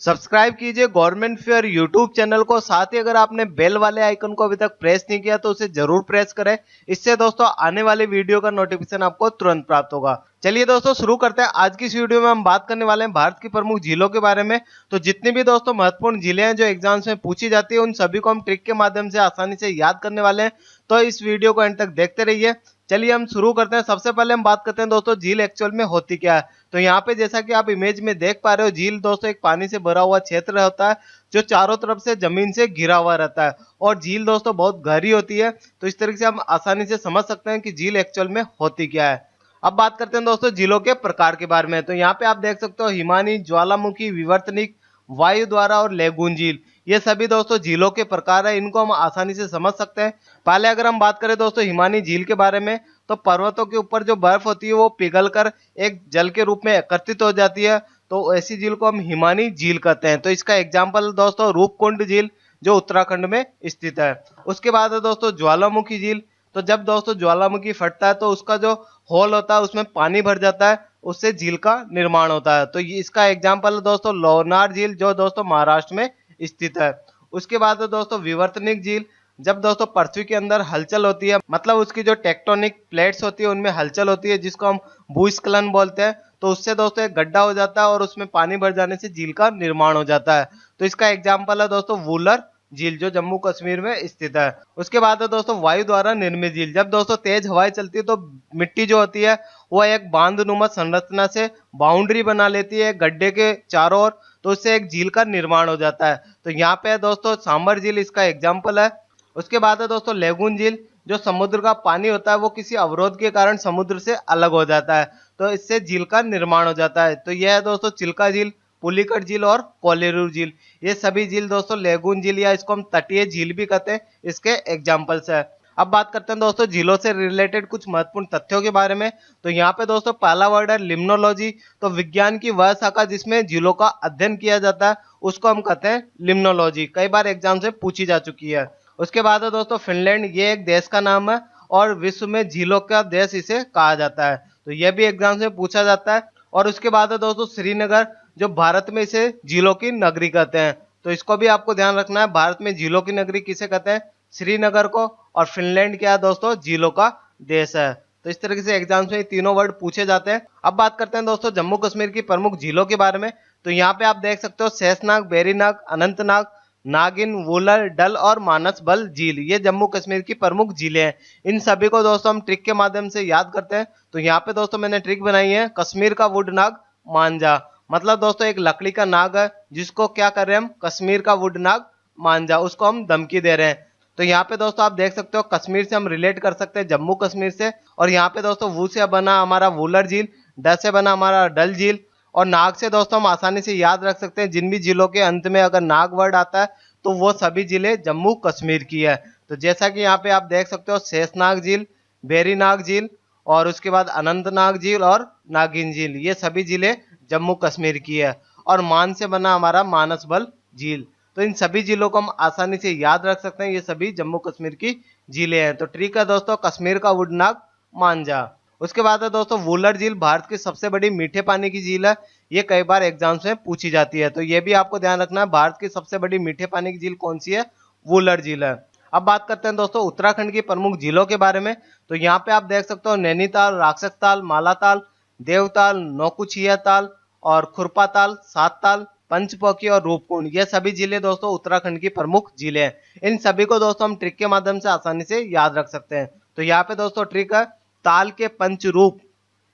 Subscribe कीजिए government fair YouTube channel को। साथ ही अगर आपने बेल वाले आइकन को अभी तक प्रेस नहीं किया तो उसे जरूर प्रेस करें। इससे दोस्तों आने वाले वीडियो का नोटिफिकेशन आपको तुरंत प्राप्त होगा। चलिए दोस्तों शुरू करते हैं। आज की इस वीडियो में हम बात करने वाले हैं भारत की प्रमुख झीलों के बारे में। तो जितनी भी दोस्तों महत्वपूर्ण झीलें हैं जो एग्जाम्स में पूछी जाती है, उन सभी को हम ट्रिक के माध्यम से आसानी से याद करने वाले हैं। तो इस वीडियो को एंड तक देखते रहिए। चलिए हम शुरू करते हैं। सबसे पहले हम बात करते हैं दोस्तों झील एक्चुअल में होती क्या है। तो यहाँ पे जैसा कि आप इमेज में देख पा रहे हो, झील दोस्तों एक पानी से भरा हुआ क्षेत्र होता है जो चारों तरफ से जमीन से घिरा हुआ रहता है, और झील दोस्तों बहुत गहरी होती है। तो इस तरीके से हम आसानी से समझ सकते हैं कि झील एक्चुअल में होती क्या है। अब बात करते हैं दोस्तों झीलों के प्रकार के बारे में। तो यहाँ पे आप देख सकते हो हिमानी, ज्वालामुखी, विवर्तनिक, वायु द्वारा और लेगून झील, ये सभी दोस्तों झीलों के प्रकार है। इनको हम आसानी से समझ सकते हैं। पहले अगर हम बात करें दोस्तों हिमानी झील के बारे में, तो पर्वतों के ऊपर जो बर्फ होती है वो पिघलकर एक जल के रूप में एकत्रित हो जाती है। तो ऐसी झील को हम हिमानी झील कहते हैं। तो इसका एग्जाम्पल दोस्तों रूपकुंड झील जो उत्तराखंड में स्थित है। उसके बाद है दोस्तों ज्वालामुखी झील। तो जब दोस्तों ज्वालामुखी फटता है तो उसका जो होल होता है उसमें पानी भर जाता है, उससे झील का निर्माण होता है। तो इसका एग्जाम्पल है दोस्तों लोनार झील जो दोस्तों महाराष्ट्र में स्थित है। उसके बाद है दोस्तों विवर्तनिक झील। जब दोस्तों पृथ्वी के अंदर हलचल होती है, मतलब उसकी जो टेक्टोनिक प्लेट्स होती है उनमें हलचल होती है, जिसको हम भूस्खलन बोलते हैं, तो उससे दोस्तों एक गड्ढा हो जाता है और उसमें पानी भर जाने से झील का निर्माण हो जाता है। तो इसका एग्जाम्पल है दोस्तों वूलर झील जो जम्मू कश्मीर में स्थित है। उसके बाद है दोस्तों वायु द्वारा निर्मित झील। जब दोस्तों तेज हवाएं चलती है तो मिट्टी जो होती है वो एक बांधनुमा संरचना से बाउंड्री बना लेती है गड्ढे के चारों ओर, तो उससे एक झील का निर्माण हो जाता है। तो यहाँ पे दोस्तों सांबर झील इसका एग्जाम्पल है। उसके बाद है दोस्तों लेगून झील। जो समुद्र का पानी होता है वो किसी अवरोध के कारण समुद्र से अलग हो जाता है, तो इससे झील का निर्माण हो जाता है। तो यह है दोस्तों चिल्का झील, पुलिकट झील और कोलेरू झील। ये सभी झील दोस्तों लेगून झील या इसको हम तटीय झील भी कहते हैं, इसके एग्जाम्पल्स है। अब बात करते हैं दोस्तों झीलों से रिलेटेड कुछ महत्वपूर्ण तथ्यों के बारे में। तो यहाँ पे दोस्तों पहला वर्ड है लिम्नोलॉजी। तो विज्ञान की वह शाखा जिसमें झीलों का अध्ययन किया जाता है उसको हम कहते हैं लिम्नोलॉजी। कई बार एग्जाम से पूछी जा चुकी है। उसके बाद है दोस्तों फिनलैंड, ये एक देश का नाम है और विश्व में झीलों का देश इसे कहा जाता है। तो यह भी एग्जाम से पूछा जाता है। और उसके बाद है दोस्तों श्रीनगर, जो भारत में इसे झीलों की नगरी कहते हैं। तो इसको भी आपको ध्यान रखना है, भारत में झीलों की नगरी किसे कहते हैं? श्रीनगर को। और फिनलैंड क्या है दोस्तों? झीलों का देश है। तो इस तरीके से एग्जाम्स में ये तीनों वर्ड पूछे जाते हैं। अब बात करते हैं दोस्तों जम्मू कश्मीर की प्रमुख झीलों के बारे में। तो यहाँ पे आप देख सकते हो शेषनाग, बेरीनाग, अनंतनाग, नागिन, वुलर, डल और मानस बल झील, ये जम्मू कश्मीर की प्रमुख झीलें हैं। इन सभी को दोस्तों हम ट्रिक के माध्यम से याद करते हैं। तो यहाँ पे दोस्तों मैंने ट्रिक बनाई है, कश्मीर का वुड नाग मांझा। मतलब दोस्तों एक लकड़ी का नाग है जिसको क्या कर रहे हैं हम? कश्मीर का वुड नाग मांझा, उसको हम धमकी दे रहे हैं। तो यहाँ पे दोस्तों आप देख सकते हो कश्मीर से हम रिलेट कर सकते हैं जम्मू कश्मीर से। और यहाँ पे दोस्तों वू से बना हमारा वुलर झील, ड से बना हमारा डल झील, और नाग से दोस्तों हम आसानी से याद रख सकते हैं जिन भी जिलों के अंत में अगर नाग वर्ड आता है तो वो सभी जिले जम्मू कश्मीर की है। तो जैसा कि यहाँ पे आप देख सकते हो शेषनाग झील, बेरीनाग झील, और उसके बाद अनंतनाग झील और नागिन झील, ये सभी जिले जम्मू कश्मीर की है। और मान से बना हमारा मानसबल झील। तो इन सभी जिलों को हम आसानी से याद रख सकते हैं, ये सभी जम्मू कश्मीर की जिले हैं। तो ट्रिक है दोस्तों कश्मीर का वुडनाग मांझा। उसके बाद है दोस्तों वुलर झील, भारत की सबसे बड़ी मीठे पानी की झील है। ये कई बार एग्जाम्स में पूछी जाती है, तो ये भी आपको ध्यान रखना है, भारत की सबसे बड़ी मीठे पानी की झील कौन सी है? वुलर झील है। अब बात करते हैं दोस्तों उत्तराखंड की प्रमुख झीलों के बारे में। तो यहाँ पे आप देख सकते हो नैनीताल, राक्षस ताल, मालाताल, देवताल, नौकुचिया ताल और खुरपाताल, सात ताल, पंचपोखी और रूपकुंड, ये सभी जिले दोस्तों उत्तराखंड की प्रमुख जिले हैं। इन सभी को दोस्तों हम ट्रिक के माध्यम से आसानी से याद रख सकते हैं। तो यहाँ पे दोस्तों ट्रिक है ताल के पंचरूप,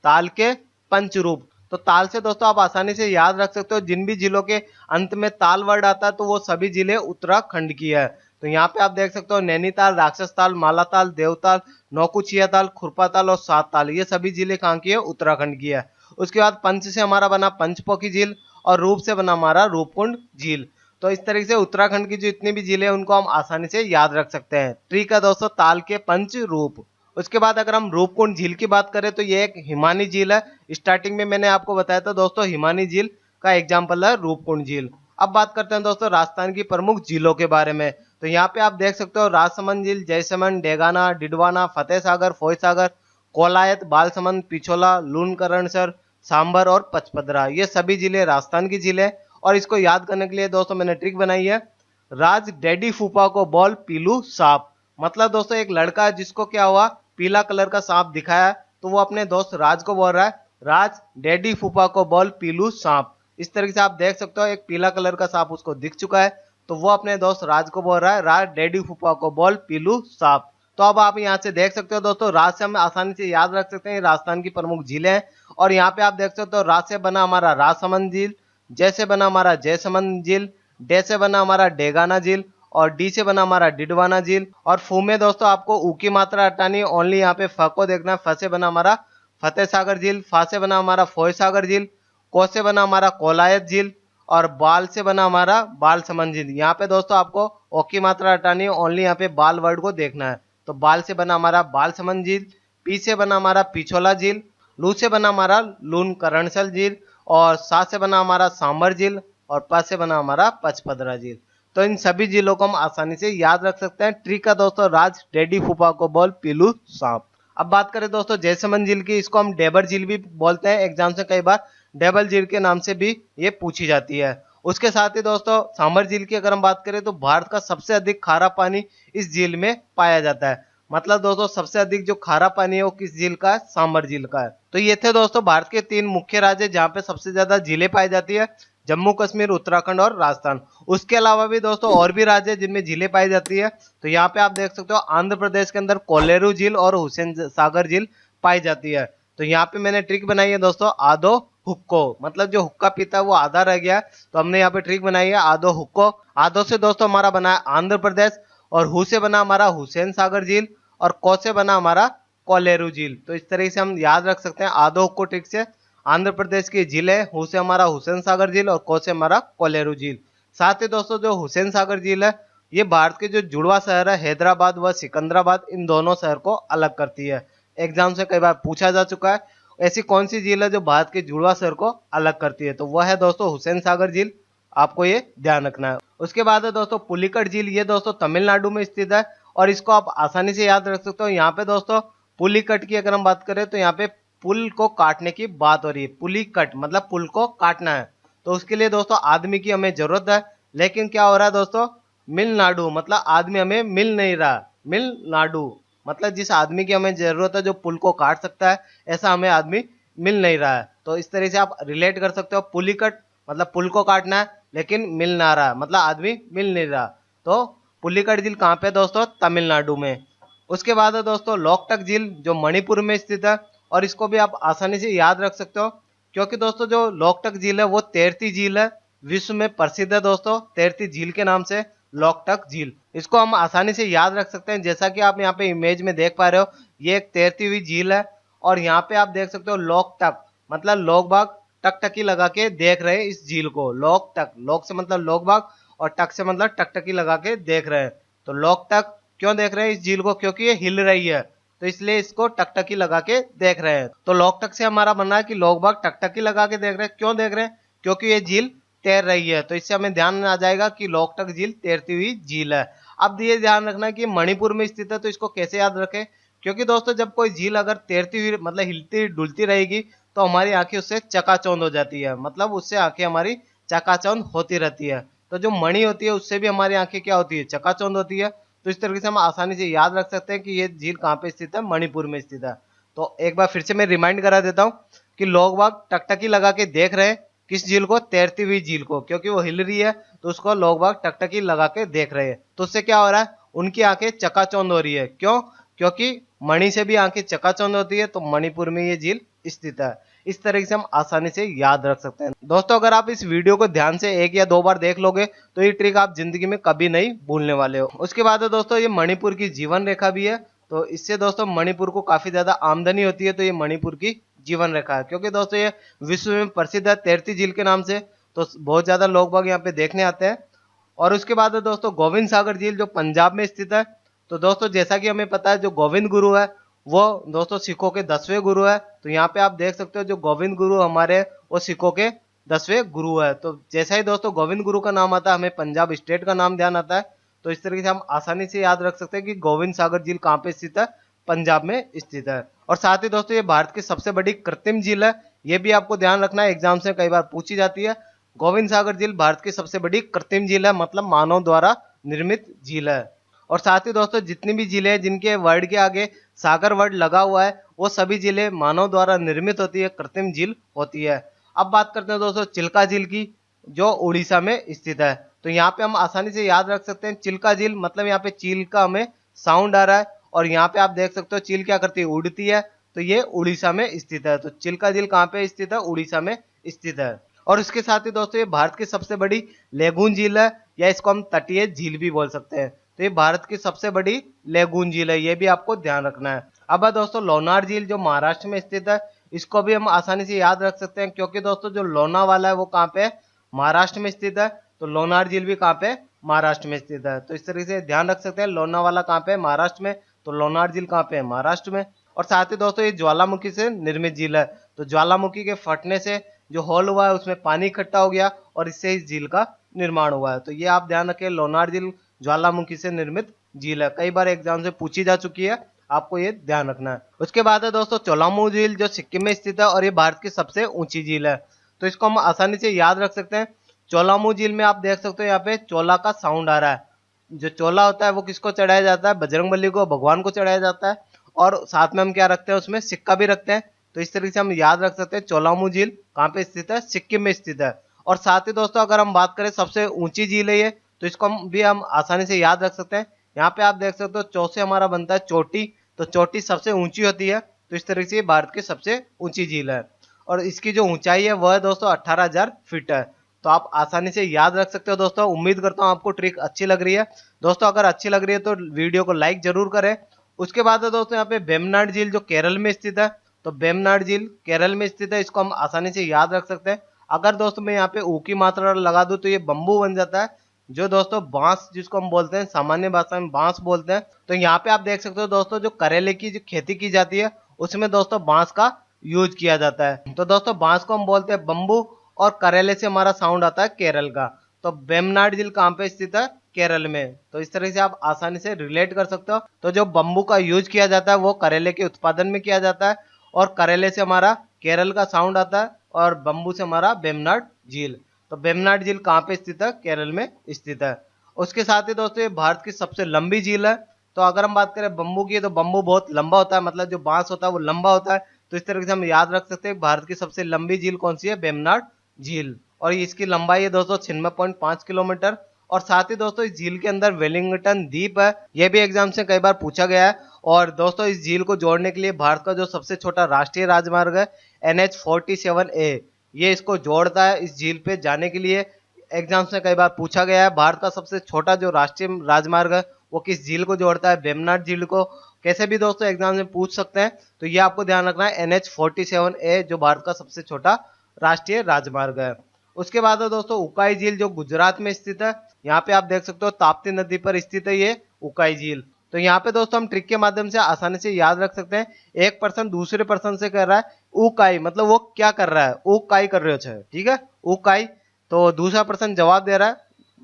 ताल के पंचरूप। तो ताल से दोस्तों आप आसानी से याद रख सकते हो जिन भी जिलों के अंत में ताल वर्ड आता है तो वो सभी जिले उत्तराखंड की है। तो यहाँ पे आप देख सकते हो नैनीताल, राक्षस ताल, मालाताल, देवताल, नौकुचिया ताल, खुरपाताल और सात ताल, ये सभी जिले कहाँ की है? उत्तराखंड की है। उसके बाद पंच से हमारा बना पंचपोखी झील और रूप से बना हमारा रूपकुंड झील। तो इस तरीके से उत्तराखंड की जो इतनी भी झीलें उनको हम आसानी से याद रख सकते हैं। ट्रिक है दोस्तों ताल के पंच रूप। उसके बाद अगर हम रूपकुंड झील की बात करें तो ये एक हिमानी झील है। स्टार्टिंग में मैंने आपको बताया था दोस्तों हिमानी झील का एग्जाम्पल है रूपकुंड झील। अब बात करते हैं दोस्तों राजस्थान की प्रमुख झीलों के बारे में। तो यहाँ पे आप देख सकते हो राजसमंद झील, जयसमंद, डेगाना, डिडवाना, फतेह सागर, फोय सागर, कोलायत, बालसमंद, पिछोला, लूनकरणसर, सांबर और पचपदरा, ये सभी जिले राजस्थान की झीलें। और इसको याद करने के लिए दोस्तों मैंने ट्रिक बनाई है, राज डैडी फूफा को बोल पीलू सांप। मतलब दोस्तों एक लड़का है जिसको क्या हुआ, पीला कलर का सांप दिखाया, तो वो अपने दोस्त राज को बोल रहा है, राज डैडी फूफा को बोल पीलू सांप। इस तरीके से आप देख सकते हो एक पीला कलर का सांप उसको दिख चुका है, तो वो अपने दोस्त राज को बोल रहा है, राज डैडी फूफा को बोल पीलू सांप। तो अब आप यहाँ से देख सकते हो दोस्तों, राज से हम आसानी से याद रख सकते हैं राजस्थान की प्रमुख झीलें हैं। और यहाँ पे आप देख सकते हो राज से बना हमारा राजसमंद झील, जैसे बना हमारा जयसमंद झील, डे से बना हमारा डेगाना झील, और डी से बना हमारा डिडवाना झील। और फू में दोस्तों आपको ऊ की मात्रा हटानी है, ओनली यहाँ पे फ को देखना है। फ से बना हमारा फतेह सागर झील, फा से बना हमारा फोय सागर झील, को से बना हमारा कोलायत झील, और बाल से बना हमारा बाल समंद झील। यहाँ पे दोस्तों आपको ओ की मात्रा हटानी है, ओनली यहाँ पे बाल वर्ड को देखना है। तो बाल से बना हमारा बाल समंद झील, पी से बना हमारा पिछोला झील, लू से बना हमारा लून करणसल झील, और सा से बना हमारा सांबर झील, और प से बना हमारा पचपदरा झील। तो इन सभी झीलों को हम आसानी से याद रख सकते हैं। ट्रिक का दोस्तों, राज डैडी फूफा को बोल पीलू सांप। अब बात करें दोस्तों जयसमंद झील की, इसको हम डेबर झील भी बोलते हैं, एग्जाम से कई बार डेबल झील के नाम से भी ये पूछी जाती है। उसके साथ ही दोस्तों सांबर झील की अगर हम बात करें तो भारत का सबसे अधिक खारा पानी इस झील में पाया जाता है। मतलब दोस्तों सबसे अधिक जो खारा पानी है वो किस झील का है, सांबर झील का है। तो ये थे दोस्तों भारत के 3 मुख्य राज्य जहाँ पे सबसे ज्यादा झीलें पाई जाती है, जम्मू कश्मीर, उत्तराखंड और राजस्थान। उसके अलावा भी दोस्तों और भी राज्य है जिनमें झीलें पाई जाती है। तो यहाँ पे आप देख सकते हो आंध्र प्रदेश के अंदर कोलेरू झील और हुसैन सागर झील पाई जाती है। तो यहाँ पे मैंने ट्रिक बनाई है दोस्तों, आधो हुक्को, मतलब जो हुक्का पीता है वो आधा रह गया, तो हमने यहाँ पे ट्रिक बनाई है आधो हुक्को। आधो से दोस्तों हमारा बना है आंध्र प्रदेश, और हु से बना हमारा हुसैन सागर झील, और को से बना हमारा कोलेरू झील। तो इस तरीके से हम याद रख सकते हैं आधो हुक्को ट्रिक से। आंध्र प्रदेश की झील है, हु से हमारा हुसैन सागर झील, और को से हमारा कोलेरू झील। साथ ही दोस्तों जो हुसैन सागर झील है ये भारत के जो जुड़वा शहर है हैदराबाद व सिकंदराबाद, इन दोनों शहर को अलग करती है। एग्जाम से कई बार पूछा जा चुका है, ऐसी कौन सी झील है जो भारत के जुड़वा शहर को अलग करती है, तो वह है दोस्तों हुसैन सागर झील। आपको ये ध्यान रखना है। उसके बाद है दोस्तों पुलिकट झील, ये दोस्तों तमिलनाडु में स्थित है, और इसको आप आसानी से याद रख सकते हो। यहाँ पे दोस्तों पुलिकट की अगर हम बात करें तो यहाँ पे पुल को काटने की बात हो रही है। पुलिकट मतलब पुल को काटना है, तो उसके लिए दोस्तों आदमी की हमें जरूरत है, लेकिन क्या हो रहा है दोस्तों, मिलनाडु, मतलब आदमी हमें मिल नहीं रहा। मिलनाडु मतलब जिस आदमी की हमें जरूरत है जो पुल को काट सकता है, ऐसा हमें आदमी मिल नहीं रहा है। तो इस तरह से आप रिलेट कर सकते हो, पुलिकट मतलब पुल को काटना है लेकिन मिल ना रहा, मतलब आदमी मिल नहीं रहा। तो पुलिकट झील कहाँ पे दोस्तों, तमिलनाडु में। उसके बाद है दोस्तों लोकटक झील जो मणिपुर में स्थित है, और इसको भी आप आसानी से याद रख सकते हो, क्योंकि दोस्तों जो लोकटक झील है वो तैरती झील है, विश्व में प्रसिद्ध है दोस्तों तैरती झील के नाम से लोकटक झील। इसको हम आसानी से याद रख सकते हैं, जैसा कि आप यहाँ पे इमेज में देख पा रहे हो, ये एक तैरती हुई झील है, और यहाँ पे आप देख सकते हो लोकटक मतलब लोग बाग टकटकी लगा के देख रहे हैं इस झील को। लोकटक, लोक से मतलब लोग बाग, और टक से मतलब टकटकी लगा के देख रहे हैं। तो लोकटक क्यों देख रहे हैं इस झील को, क्योंकि ये हिल रही है, तो इसलिए इसको टकटकी लगा के देख रहे हैं। तो लोकटक से हमारा बनना है कि लोग बाग टकटकी लगा के देख रहे हैं। क्यों देख रहे हैं, क्योंकि ये झील तैर रही है, तो इससे हमें ध्यान आ जाएगा कि लोकटक झील तैरती हुई झील है। अब ये ध्यान रखना कि मणिपुर में स्थित है, तो इसको कैसे याद रखें, क्योंकि दोस्तों जब कोई झील अगर तैरती हुई मतलब हिलती डुलती रहेगी तो हमारी आंखें उससे चकाचौंध हो जाती है, मतलब उससे आंखें हमारी चकाचौंध होती रहती है। तो जो मणि होती है उससे भी हमारी आंखें क्या होती है, चकाचौंध होती है। तो इस तरीके से हम आसानी से याद रख सकते हैं कि ये झील कहाँ पे स्थित है, मणिपुर में स्थित है। तो एक बार फिर से मैं रिमाइंड करा देता हूँ कि लोग बाग टकटकी लगा के देख रहे हैं किस झील को, तैरती हुई झील को, क्योंकि वो हिल रही है तो उसको लोग बाग टकटकी लगा के देख रहे हैं। तो उससे क्या हो रहा है, उनकी आंखें चकाचौंध हो रही है। क्यों, क्योंकि मणि से भी आंखें चकाचौंध होती है, तो मणिपुर में ये झील स्थित है। इस तरीके से हम आसानी से याद रख सकते हैं। दोस्तों अगर आप इस वीडियो को ध्यान से 1 या 2 बार देख लोगे तो ये ट्रिक आप जिंदगी में कभी नहीं भूलने वाले हो। उसके बाद है दोस्तों ये मणिपुर की जीवन रेखा भी है, तो इससे दोस्तों मणिपुर को काफी ज्यादा आमदनी होती है, तो ये मणिपुर की जीवन रेखा है, क्योंकि दोस्तों ये विश्व में प्रसिद्ध है तैरती झील के नाम से, तो बहुत ज्यादा लोग बाग यहाँ पे देखने आते हैं। और उसके बाद है दोस्तों गोविंद सागर झील जो पंजाब में स्थित है। तो दोस्तों जैसा कि हमें पता है जो गोविंद गुरु है वो दोस्तों सिखों के 10वें गुरु है। तो यहाँ पे आप देख सकते हो जो गोविंद गुरु हमारे वो सिखों के 10वें गुरु है। तो जैसा ही दोस्तों गोविंद गुरु का नाम आता है हमें पंजाब स्टेट का नाम ध्यान आता है। तो इस तरीके से हम आसानी से याद रख सकते हैं कि गोविंद सागर झील कहाँ पे स्थित है, पंजाब में स्थित है। और साथ ही दोस्तों ये भारत की सबसे बड़ी कृत्रिम झील है, ये भी आपको ध्यान रखना है, एग्जाम से कई बार पूछी जाती है। गोविंद सागर झील भारत की सबसे बड़ी कृत्रिम झील है, मतलब मानव द्वारा निर्मित झील है। और साथ ही दोस्तों जितनी भी झीलें हैं जिनके वर्ड के आगे सागर वर्ड लगा हुआ है, वो सभी झीलें मानव द्वारा निर्मित होती है, कृत्रिम झील होती है। अब बात करते हैं दोस्तों चिल्का झील की, जो उड़ीसा में स्थित है। तो यहाँ पे हम आसानी से याद रख सकते हैं चिल्का झील, मतलब यहाँ पे चील का हमें साउंड आ रहा है, और यहाँ पे आप देख सकते हो चील क्या करती है, उड़ती है। तो ये उड़ीसा में स्थित है। तो चिल्का झील कहाँ पे स्थित है, उड़ीसा में स्थित है। और इसके साथ ही दोस्तों ये भारत की सबसे बड़ी लेगून झील है, या इसको हम तटीय झील भी बोल सकते हैं। तो ये भारत की सबसे बड़ी लेगून झील है, ये भी आपको ध्यान रखना है। अब है दोस्तों लोनार झील, जो महाराष्ट्र में स्थित है। इसको भी हम आसानी से याद रख सकते हैं, क्योंकि दोस्तों जो लोनावाला है वो कहाँ पे है, महाराष्ट्र में स्थित है। तो लोनार झील भी कहाँ पे है, महाराष्ट्र में स्थित है। तो इस तरीके से ध्यान रख सकते हैं, लोनावाला कहाँ पे है, महाराष्ट्र में। तो लोनार झील कहाँ पे है, महाराष्ट्र में। और साथ ही दोस्तों ये ज्वालामुखी से निर्मित झील है। तो ज्वालामुखी के फटने से जो होल हुआ है उसमें पानी इकट्ठा हो गया, और इससे इस झील का निर्माण हुआ है। तो ये आप ध्यान रखें, लोनार झील ज्वालामुखी से निर्मित झील है, कई बार एग्जाम से पूछी जा चुकी है, आपको ये ध्यान रखना है। उसके बाद है दोस्तों चोलामू झील, जो सिक्किम में स्थित है, और ये भारत की सबसे ऊंची झील है। तो इसको हम आसानी से याद रख सकते हैं। चोलामू झील में आप देख सकते हो यहाँ पे चोला का साउंड आ रहा है। जो चोला होता है वो किसको चढ़ाया जाता है, बजरंगबली को, भगवान को चढ़ाया जाता है। और साथ में हम क्या रखते हैं, उसमें सिक्का भी रखते हैं। तो इस तरीके से हम याद रख सकते हैं चोलामू झील कहाँ पे स्थित है, सिक्किम में स्थित है। और साथ ही दोस्तों अगर हम बात करें सबसे ऊंची झील है ये, तो इसको हम आसानी से याद रख सकते हैं। यहाँ पे आप देख सकते हो चौ से हमारा बनता है चोटी, तो चोटी सबसे ऊंची होती है। तो इस तरीके से भारत की सबसे ऊंची झील है, और इसकी जो ऊंचाई है वह दोस्तों 18,000 फीट है। तो आप आसानी से याद रख सकते हो दोस्तों। उम्मीद करता हूँ आपको ट्रिक अच्छी लग रही है। दोस्तों अगर अच्छी लग रही है तो वीडियो को लाइक जरूर करें। उसके बाद है दोस्तों यहाँ पे वेम्बनाड झील, जो केरल में स्थित है। तो वेम्बनाड झील केरल में स्थित है, इसको हम आसानी से याद रख सकते हैं। अगर दोस्तों मैं यहाँ पे ऊ की मात्रा लगा दूं तो ये बंबू बन जाता है, जो दोस्तों बांस जिसको हम बोलते हैं, सामान्य भाषा में बांस बोलते हैं। तो यहाँ पे आप देख सकते हो दोस्तों जो करेले की जो खेती की जाती है उसमें दोस्तों बांस का यूज किया जाता है। तो दोस्तों बांस को हम बोलते हैं बंबू, और करेले से हमारा साउंड आता है केरल का। तो वेम्बनाड झील कहाँ पे स्थित है, केरल में। तो इस तरह से आप आसानी से रिलेट कर सकते हो। तो जो बंबू का यूज किया जाता है वो करेले के उत्पादन में किया जाता है, और करेले से हमारा केरल का साउंड आता है, और बंबू से हमारा वेम्बनाड झील। तो वेम्बनाड झील कहाँ पे स्थित है, केरल में स्थित है। उसके साथ ही दोस्तों ये भारत की सबसे लंबी झील है। तो अगर हम बात करें बंबू की, तो बंबू बहुत लंबा होता है, मतलब जो बांस होता है वो लंबा होता है। तो इस तरह से हम याद रख सकते हैं भारत की सबसे लंबी झील कौन सी है, वेम्बनाड झील। और इसकी लंबाई है दोस्तों 96.5 किलोमीटर। और साथ ही दोस्तों इस झील के अंदर वेलिंगटन द्वीप है, यह भी एग्जाम से कई बार पूछा गया है। और दोस्तों इस झील को जोड़ने के लिए भारत का जो सबसे छोटा राष्ट्रीय राजमार्ग है NH-47A, ये इसको जोड़ता है। इस झील पे जाने के लिए एग्जाम्स में कई बार पूछा गया है, भारत का सबसे छोटा जो राष्ट्रीय राजमार्ग है वो किस झील को जोड़ता है, वेम्बनाड झील को। कैसे भी दोस्तों एग्जाम में पूछ सकते हैं, तो ये आपको ध्यान रखना है, NH-47A जो भारत का सबसे छोटा राष्ट्रीय राजमार्ग है। उसके बाद है दोस्तों उकाई झील, जो गुजरात में स्थित है। यहाँ पे आप देख सकते हो ताप्ती नदी पर स्थित है ये उकाई झील। तो यहाँ पे दोस्तों हम ट्रिक के माध्यम से आसानी से याद रख सकते हैं। एक पर्सन दूसरे पर्सन से कह रहा है उकाई, मतलब वो क्या कर रहा है, उकाई कर रहे हो, ठीक है, उकाई। तो दूसरा पर्सन जवाब दे रहा है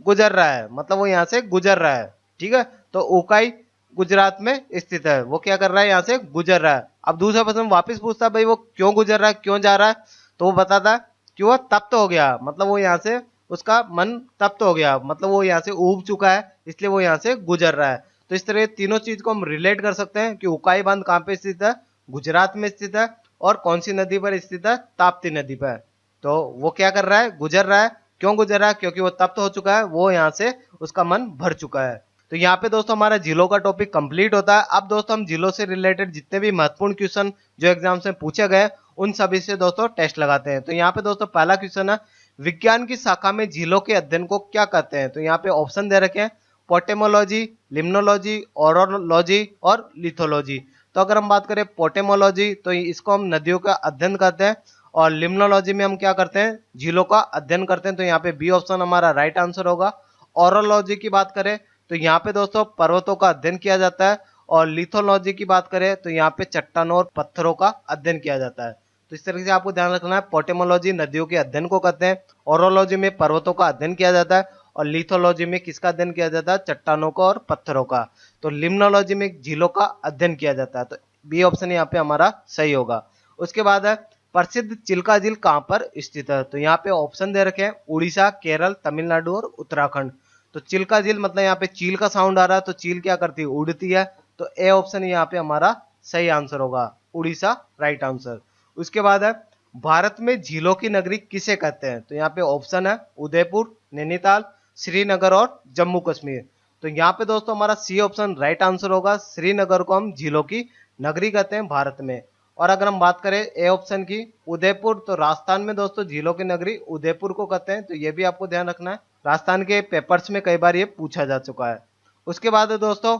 गुजर रहा है, मतलब वो यहाँ से गुजर रहा है, ठीक है। तो उकाई गुजरात में स्थित है, वो क्या कर रहा है, यहाँ से गुजर रहा है। अब दूसरा पर्सन वापस पूछता है भाई वो क्यों गुजर रहा है, क्यों जा रहा है, तो वो बताता है कि वो तप्त हो गया, मतलब वो यहाँ से उसका मन तप्त हो गया, मतलब वो यहाँ से ऊब चुका है, इसलिए वो यहाँ से गुजर रहा है। तो इस तरह तीनों चीज को हम रिलेट कर सकते हैं कि उकाई बांध कहाँ पे स्थित है, गुजरात में स्थित है, और कौन सी नदी पर स्थित है, ताप्ती नदी पर। तो वो क्या कर रहा है, गुजर रहा है। क्यों गुजर रहा है, क्योंकि वो तप्त हो चुका है, वो यहाँ से उसका मन भर चुका है। तो यहाँ पे दोस्तों हमारा झीलों का टॉपिक कंप्लीट होता है। अब दोस्तों हम झीलों से रिलेटेड जितने भी महत्वपूर्ण क्वेश्चन जो एग्जाम से पूछे गए उन सभी से दोस्तों टेस्ट लगाते हैं। तो यहाँ पे दोस्तों पहला क्वेश्चन है, विज्ञान की शाखा में झीलों के अध्ययन को क्या कहते हैं। तो यहाँ पे ऑप्शन दे रखे हैं, पोटेमोलॉजी, लिम्नोलॉजी, ओरोलॉजी और लिथोलॉजी। तो अगर हम बात करें पोटेमोलॉजी, तो इसको हम नदियों का अध्ययन करते हैं, और लिम्नोलॉजी में हम क्या करते हैं, झीलों का अध्ययन करते हैं। तो यहाँ पे बी ऑप्शन हमारा राइट आंसर होगा। ओरोलॉजी की बात करें तो यहाँ पे दोस्तों पर्वतों का अध्ययन किया जाता है, और लिथोलॉजी की बात करें तो यहाँ पे चट्टानों और पत्थरों का अध्ययन किया जाता है। तो इस तरीके से आपको ध्यान रखना है, पोटेमोलॉजी नदियों के अध्ययन को कहते हैं, ओरोलॉजी में पर्वतों का अध्ययन किया जाता है, और लिथोलॉजी में किसका अध्ययन किया जाता है, चट्टानों का और पत्थरों का। तो लिम्नोलॉजी में झीलों का अध्ययन किया जाता है। तो बी ऑप्शन यहाँ पे हमारा सही होगा। उसके बाद है प्रसिद्ध चिल्का झील कहाँ पर स्थित है? तो यहाँ पे ऑप्शन दे रखे हैं उड़ीसा, केरल, तमिलनाडु और उत्तराखंड। तो चिल्का झील मतलब यहाँ पे चील का साउंड आ रहा है, तो चील क्या करती है, उड़ती है। तो ए ऑप्शन यहाँ पे हमारा सही आंसर होगा, उड़ीसा राइट आंसर। उसके बाद है भारत में झीलों की नगरी किसे कहते हैं? तो यहाँ पे ऑप्शन है उदयपुर, नैनीताल, श्रीनगर और जम्मू कश्मीर। तो यहाँ पे दोस्तों हमारा सी ऑप्शन राइट आंसर होगा, श्रीनगर को हम झीलों की नगरी कहते हैं भारत में। और अगर हम बात करें ए ऑप्शन की उदयपुर, तो राजस्थान में दोस्तों झीलों की नगरी उदयपुर को कहते हैं। तो ये भी आपको ध्यान रखना है, राजस्थान के पेपर्स में कई बार ये पूछा जा चुका है। उसके बाद है दोस्तों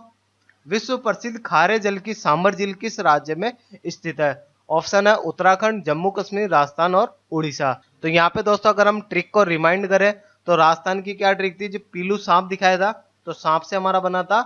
विश्व प्रसिद्ध खारे जल की सांबर झील किस राज्य में स्थित है? ऑप्शन है उत्तराखंड, जम्मू कश्मीर, राजस्थान और उड़ीसा। तो यहाँ पे दोस्तों अगर हम ट्रिक को रिमाइंड करें तो राजस्थान की क्या ट्रिक थी, जो पीलू सांप दिखाया था, तो सांप से हमारा बना था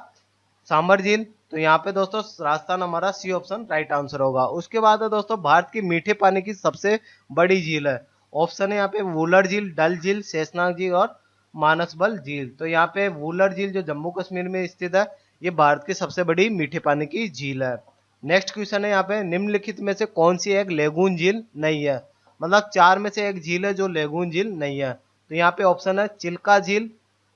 सांबर झील। तो यहाँ पे दोस्तों राजस्थान हमारा सी ऑप्शन राइट आंसर होगा। उसके बाद है दोस्तों भारत की मीठे पानी की सबसे बड़ी झील है। ऑप्शन है यहाँ पे वुलर झील, डल झील, शेषनाग झील और मानसबल झील। तो यहाँ पे वुलर झील जो जम्मू कश्मीर में स्थित है, ये भारत की सबसे बड़ी मीठे पानी की झील है। नेक्स्ट क्वेश्चन है यहाँ पे निम्नलिखित में से कौन सी एक लेगून झील नहीं है? मतलब 4 में से एक झील है जो लेगून झील नहीं है। तो यहाँ पे ऑप्शन है चिल्का झील,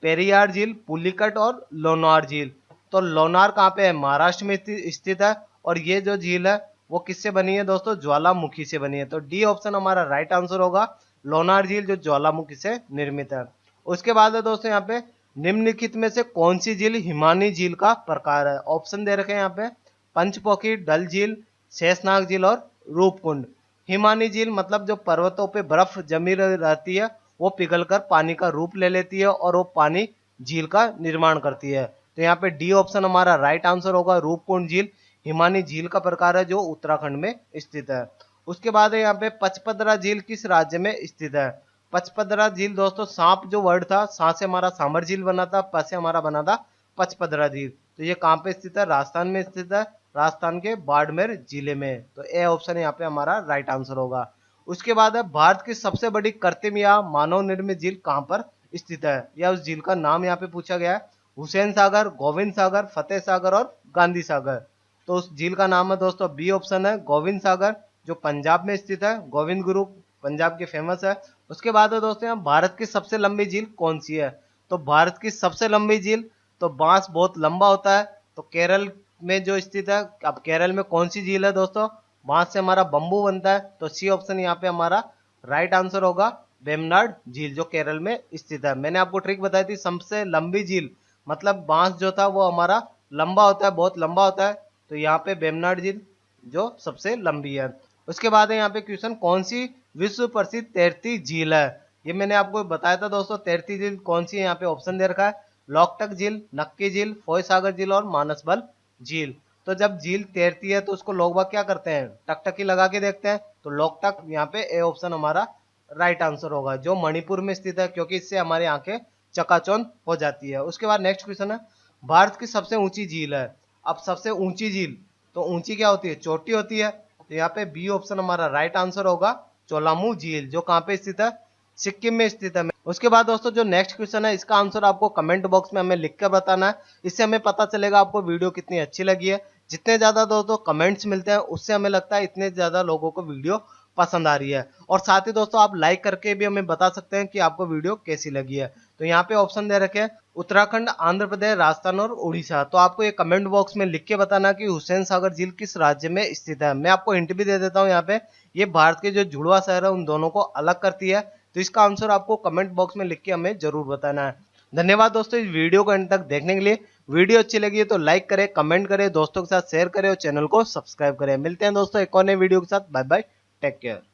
पेरियार झील, पुलिकट और लोनार झील। तो लोनार कहाँ पे है? महाराष्ट्र में स्थित है। और ये जो झील है वो किससे बनी है दोस्तों? ज्वालामुखी से बनी है। तो डी ऑप्शन हमारा राइट आंसर होगा, लोनार झील जो ज्वालामुखी से निर्मित है। उसके बाद है दोस्तों यहाँ पे निम्नलिखित में से कौन सी झील हिमानी झील का प्रकार है? ऑप्शन दे रखे हैं यहाँ पे पंचपोखी, डल झील, शेषनाग झील और रूपकुंड। हिमानी झील मतलब जो पर्वतों पे बर्फ जमी रहती है वो पिघलकर पानी का रूप ले लेती है और वो पानी झील का निर्माण करती है। तो यहाँ पे डी ऑप्शन हमारा राइट आंसर होगा, रूपकुंड झील हिमानी झील का प्रकार है जो उत्तराखंड में स्थित है। उसके बाद है यहाँ पे पचपदरा झील किस राज्य में स्थित है? पचपदरा झील दोस्तों सांप जो वर्ड था, सांप से हमारा सांबर झील बना था, प से हमारा बना था पचपदरा झील। तो ये कहाँ पे स्थित है? राजस्थान में स्थित है, राजस्थान के बाड़मेर जिले में। तो ए ऑप्शन यहाँ पे हमारा राइट आंसर होगा। उसके बाद है भारत की सबसे बड़ी कृत्रिम या मानव निर्मित झील कहाँ पर स्थित है? या उस झील का नाम यहाँ पे पूछा गया है, हुसैन सागर, गोविंद सागर, फतेह सागर और गांधी सागर। तो उस झील का नाम है दोस्तों बी ऑप्शन है गोविंद सागर, जो पंजाब में स्थित है। गोविंद गुरु पंजाब के फेमस है। उसके बाद है दोस्तों यहाँ भारत की सबसे लंबी झील कौन सी है? तो भारत की सबसे लंबी झील, तो बांस बहुत लंबा होता है, तो केरल में जो स्थित है। अब केरल में कौन सी झील है दोस्तों? बांस से हमारा बंबू बनता है। तो सी ऑप्शन यहाँ पे हमारा राइट आंसर होगा, वेम्बनाड झील जो केरल में स्थित है। मैंने आपको ट्रिक बताई थी, सबसे लंबी झील मतलब बांस जो था वो हमारा लंबा होता है, बहुत लंबा होता है। तो यहाँ पे वेम्बनाड झील जो सबसे लंबी है। उसके बाद है यहाँ पे क्वेश्चन कौन सी विश्व प्रसिद्ध तैरती झील है? ये मैंने आपको बताया था दोस्तों, तैरती झील कौन सी है? यहाँ पे ऑप्शन दे रखा है लोकटक झील, नक्की झील, फोय सागर झील और मानसबल झील। तो जब झील तैरती है तो उसको लोग बाग क्या करते हैं? टकटकी लगा के देखते हैं। तो लोकटक यहाँ पे ए ऑप्शन हमारा राइट आंसर होगा, जो मणिपुर में स्थित है, क्योंकि इससे हमारी आंखें चकाचौंध हो जाती है। उसके बाद नेक्स्ट क्वेश्चन है भारत की सबसे ऊंची झील है। अब सबसे ऊंची झील, तो ऊंची क्या होती है? चोटी होती है। तो यहाँ पे बी ऑप्शन हमारा राइट आंसर होगा, चोलामू झील, जो कहाँ पे स्थित है? सिक्किम में स्थित है। उसके बाद दोस्तों जो नेक्स्ट क्वेश्चन है इसका आंसर आपको कमेंट बॉक्स में हमें लिखकर बताना है। इससे हमें पता चलेगा आपको वीडियो कितनी अच्छी लगी है। जितने ज्यादा दोस्तों कमेंट्स मिलते हैं उससे हमें लगता है इतने ज्यादा लोगों को वीडियो पसंद आ रही है। और साथ ही दोस्तों आप लाइक करके भी हमें बता सकते हैं कि आपको वीडियो कैसी लगी है। तो यहाँ पे ऑप्शन दे रखे हैं उत्तराखंड, आंध्र प्रदेश, राजस्थान और उड़ीसा। तो आपको ये कमेंट बॉक्स में लिख के बताना कि हुसैन सागर झील किस राज्य में स्थित है। मैं आपको हिंट भी दे देता हूँ, यहाँ पे ये भारत के जो जुड़वा शहर है उन दोनों को अलग करती है। तो इसका आंसर आपको कमेंट बॉक्स में लिख के हमें जरूर बताना है। धन्यवाद दोस्तों इस वीडियो को अंत तक देखने के लिए। वीडियो अच्छी लगी है तो लाइक करें, कमेंट करें, दोस्तों के साथ शेयर करें और चैनल को सब्सक्राइब करें। मिलते हैं दोस्तों एक और नए वीडियो के साथ। Bye bye, take care.